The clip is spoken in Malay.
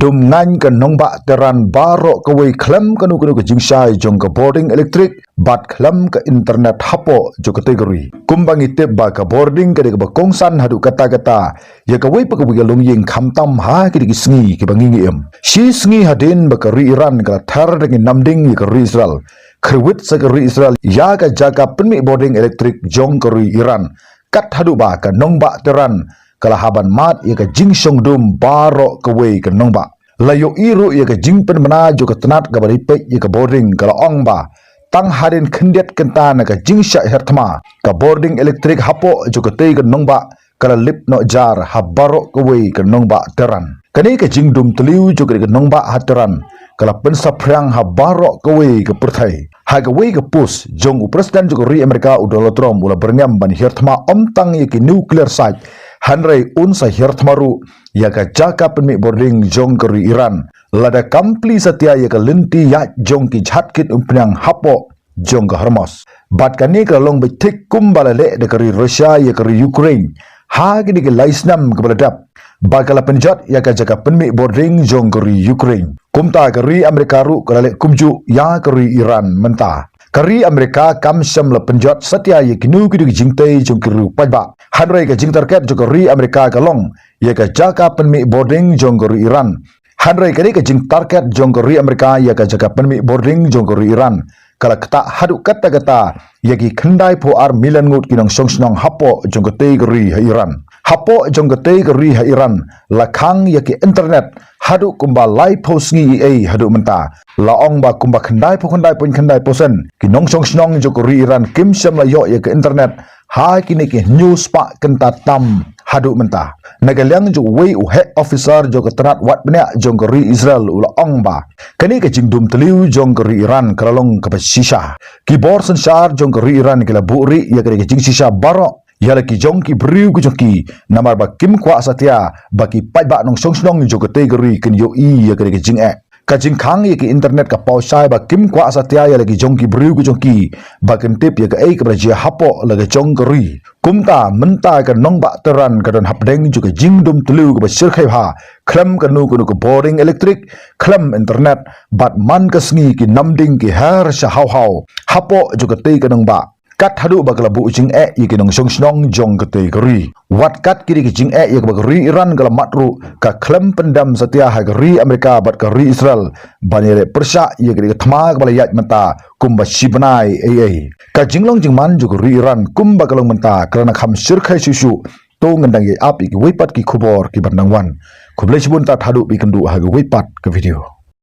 dum ngan ke nongbak teran barok ke wei klem kanu ke jingsai jong ke boarding elektrik bat klem ke internet hapo jo kategori kumbang itep ba ke boarding ke ba kongsan hadu kata-kata ya ke wei pe ke longying khamtam ha ke sngi ke bangingi si sngi hadin ba ke Iran ke thar dengan namding ke Israel kerwit sa ke Israel ya ke jaga penmi boarding elektrik jong ke Iran kat hadu ba ke nongbak teran kalahaban mat ia ke jingsong dum barok ke wei ke nongbak layo iru ia ke jingpen mena jo ke tenat ke baripek ia ke boarding kala ong ba tang harin kendet kentana ke jingsya hertma ke boarding elektrik hapo jo ke tei ke nongbak kala lip no jar ha barok ke wei ke nongbak teran kani ke jingdum teliu jo ke nongbak hateran kala pensaprang ha barok ke wei ke perthai ha ke wei ke pus jong presiden jo ke Amerika Donald Trump ula berngam ban hertma omtang ia ke nuclear site Hanrei unsa hertmaru ya ka jaka penmi boarding jong ke Iran lada kampli setia ya ka lenti ya jong ki jhatkit umpenyang hapo jong ke Hormuz bat kani ka long betik kumbalale de kari Rusia ya kari Ukraine ha ki ke laisnam ke baladap bakala penjat ya ka jaka penmi boarding jong ke Ukraine kumta kari Amerika ru kalale kumju ya kari Iran mentah kari Amerika kam syam la penjat setia ya kinu ki jingtai jong ke pajba hanrei ka jing target jo kari Amerika kalong ya ka jaka penmi boarding jong ke Iran hanrei kani ka jing target jong kari Amerika ya ka jaka penmi boarding jong ke Iran kala kata hadu kata-kata ya ki khendai po ar milan ngut kinong songsnong hapo jong ke tei kari Iran hapo jong ke tei kari Iran lakhang ya ki internet hadu kumba live post ngi ai hadu menta laong ba kumba khendai posen kinong songsnong jong kari Iran kim syam la yo ya ke internet ha kini ki news pa kenta tam hadu menta nagaliang jo wei u head officer jo ke terat wat benya jong kari Israel ula ong ba kani ke jingdum teliu jong kari Iran kralong ke shisha ki bor sensar jong kari Iran ke la buri ya ke jing shisha barok ya la ki jong ki briu ku joki namar ba kim kwa satia baki pai ba nong songsnong jo ke tegeri ken yo i ya ke jing kajing khang ya ke internet ka pausai ba kim kwa satia ya lagi jong ki briu ku joki ba ken tip ya ke ai ke bra hapo la ke jong kari kumta menta ke nong ba teran ka don hapdeng ju ke jingdum telu ke basir khai ha klem ke nu ke boarding elektrik klem internet bat man ke sngi ki namding ki har sha hau hapo ju ke tei ke nong ba kat hadu bakala bu jing ye ke nong songsnong jong ke tei kari wat kat kiri ke jing ye ke bakari Iran kala matru ka klem pendam setia ha kari Amerika bat kari Israel banire persya ye ke thma kala yat menta kumba shibnai ai ka jinglong jingman ju kari Iran kumba kalong menta karena kham sirkhai susu to ngendang ye api ki weipat ki khubor ki bandangwan khublai sibun ta thadu bi kendu ha weipat ke video